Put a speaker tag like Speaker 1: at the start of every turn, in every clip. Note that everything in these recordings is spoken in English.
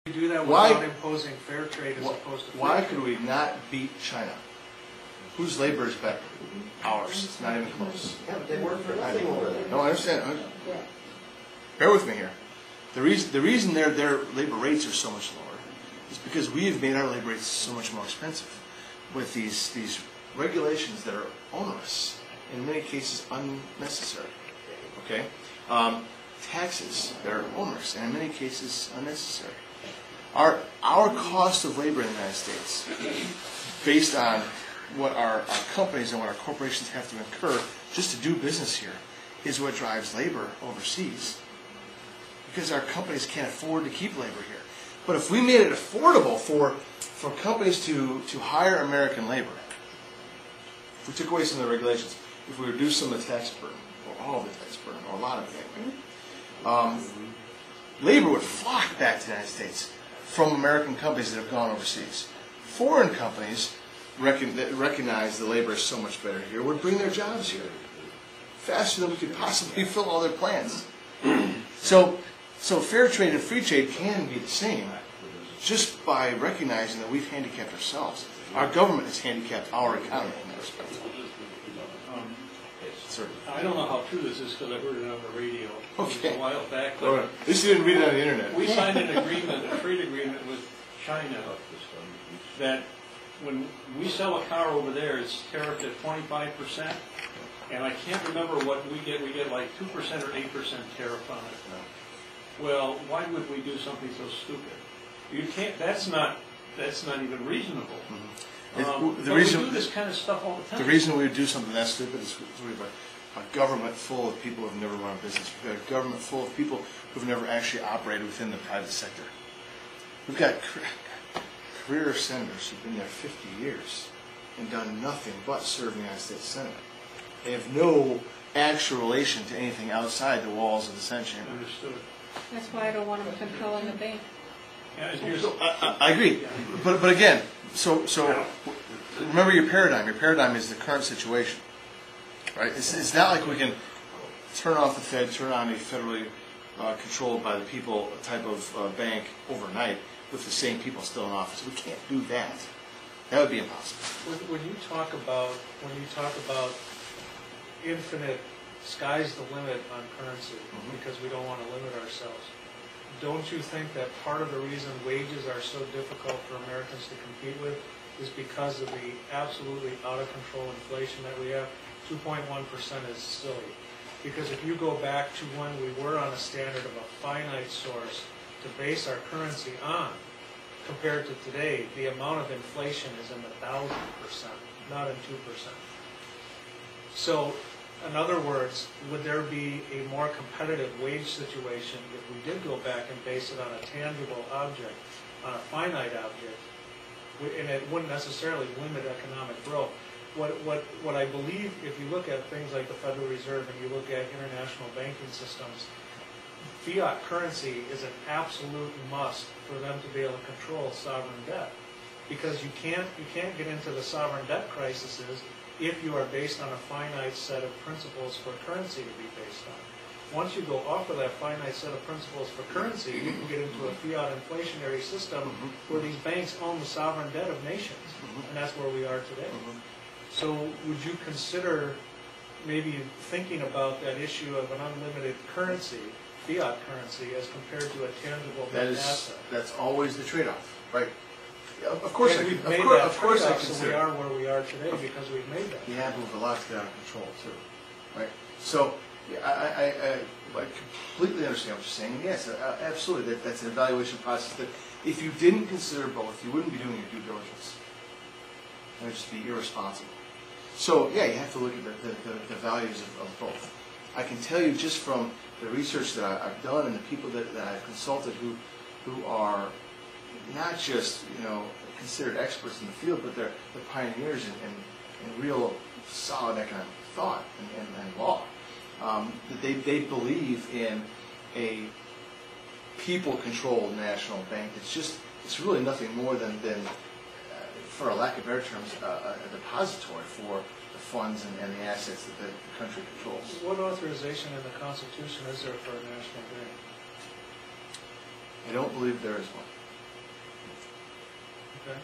Speaker 1: You do that
Speaker 2: Why?
Speaker 1: without imposing fair trade as opposed to
Speaker 2: Why
Speaker 1: free
Speaker 2: could we not beat China? Whose labor is better? Ours. It's not even close.
Speaker 3: Yeah, but they work for nothing over there.
Speaker 2: No, I understand. Bear with me here. The reason their labor rates are so much lower is because we have made our labor rates so much more expensive with these regulations that are onerous, in many cases unnecessary. Okay, taxes that are onerous and in many cases unnecessary. Our cost of labor in the United States, based on what our companies and what our corporations have to incur just to do business here, is what drives labor overseas. Because our companies can't afford to keep labor here. But if we made it affordable for companies to hire American labor, if we took away some of the regulations, if we reduced some of the tax burden, or all of the tax burden, or a lot of it anyway, labor would flock back to the United States from American companies that have gone overseas. Foreign companies that recognize the labor is so much better here would bring their jobs here faster than we could possibly fill all their plants. So fair trade and free trade can be the same just by recognizing that we've handicapped ourselves. Our government has handicapped our economy in that respect. Sir.
Speaker 1: I don't know how true this is because I heard it on the radio a while back. But
Speaker 2: at least you didn't read it on the internet.
Speaker 1: We signed an agreement, a trade agreement with China, that when we sell a car over there, it's tariffed at 25%. And I can't remember what we get. We get like 2% or 8% tariff on it. No. Well, why would we do something so stupid? You can't. That's not even reasonable.
Speaker 2: Mm-hmm.
Speaker 1: But we do this kind of stuff all the time.
Speaker 2: The reason we would do something that stupid is we have a government full of people who have never run a business. We've got a government full of people who have never actually operated within the private sector. We've got career senators who've been there 50 years and done nothing but serve in the United States Senate. They have no actual relation to anything outside the walls of the Senate chamber.
Speaker 1: Understood.
Speaker 4: That's why I don't want them controlling the bank.
Speaker 1: Yeah,
Speaker 2: I agree, but again, so remember your paradigm. Your paradigm is the current situation, right? It's not like we can turn off the Fed, turn on a federally controlled by the people type of bank overnight with the same people still in office. We can't do that. That would be impossible.
Speaker 1: When you talk about infinite, sky's the limit on currency, because we don't want to limit ourselves. Don't you think that part of the reason wages are so difficult for Americans to compete with is because of the absolutely out of control inflation that we have? 2.1% is silly. Because if you go back to when we were on a standard of a finite source to base our currency on, compared to today, the amount of inflation is in the 1,000%, not in 2%. So, in other words, would there be a more competitive wage situation if we did go back and base it on a tangible object, on a finite object, and it wouldn't necessarily limit economic growth? What I believe, if you look at things like the Federal Reserve and you look at international banking systems, fiat currency is an absolute must for them to be able to control sovereign debt, because you can't get into the sovereign debt crises if you are based on a finite set of principles for currency to be based on. Once you go off of that finite set of principles for currency, you can get into a fiat inflationary system where these banks own the sovereign debt of nations, and that's where we are today. So would you consider maybe thinking about that issue of an unlimited currency, fiat currency, as compared to a tangible asset?
Speaker 2: That's always the trade-off, right? Of course,
Speaker 1: and
Speaker 2: we've made that trade-off,
Speaker 1: so we are where we are today because we've made that.
Speaker 2: Yeah, but with a lot to get out of control too, right? So I completely understand what you're saying. Yes, absolutely. That's an evaluation process that if you didn't consider both, you wouldn't be doing your due diligence. It would just be irresponsible. So yeah, you have to look at the values of both. I can tell you just from the research that I've done and the people that I've consulted who are not just considered experts in the field, but they're pioneers in real solid economic thought and law. That they believe in a people-controlled national bank. It's really nothing more than for a lack of better terms, a depository for the funds and the assets that the country controls.
Speaker 1: What authorization in the Constitution is there for a national bank?
Speaker 2: I don't believe there is one.
Speaker 1: Okay?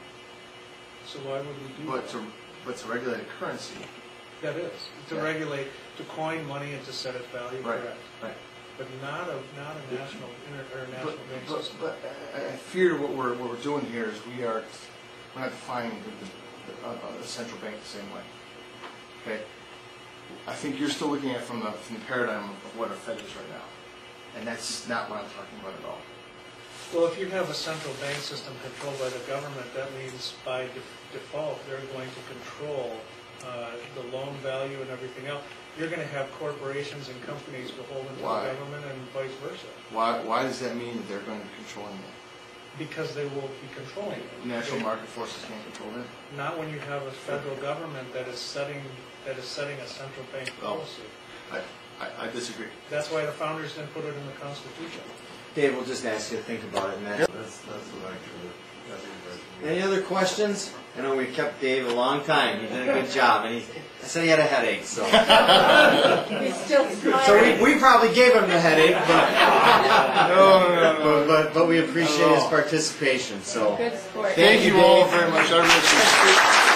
Speaker 1: So why would we do that?
Speaker 2: But to regulate a currency.
Speaker 1: That is, to regulate, to coin money and to set its value,
Speaker 2: Right.
Speaker 1: correct.
Speaker 2: Right.
Speaker 1: But not a national, or national bank system.
Speaker 2: But I fear what we're doing here is we're not defining the central bank the same way. Okay? I think you're still looking at it from the paradigm of what a Fed is right now. And that's not what I'm talking about at all.
Speaker 1: Well, if you have a central bank system controlled by the government, that means by default, they're going to control the loan value and everything else. You're going to have corporations and companies beholden to the government and vice versa.
Speaker 2: Why does that mean that they're going to be controlling it?
Speaker 1: Because they will be controlling it.
Speaker 2: Natural market forces can't control it?
Speaker 1: Not when you have a federal government that is setting a central bank policy.
Speaker 2: I disagree.
Speaker 1: That's why the founders didn't put it in the Constitution.
Speaker 5: Dave, we'll just ask you to think about it. And that's
Speaker 3: what I truly.
Speaker 5: Any other questions? I know we kept Dave a long time. He did a good job, and I said he had a headache. So,
Speaker 4: He's still smiling.
Speaker 5: so we probably gave him the headache, but we appreciate his participation. So,
Speaker 4: Good sport.
Speaker 2: Thank you all very much. I really appreciate it.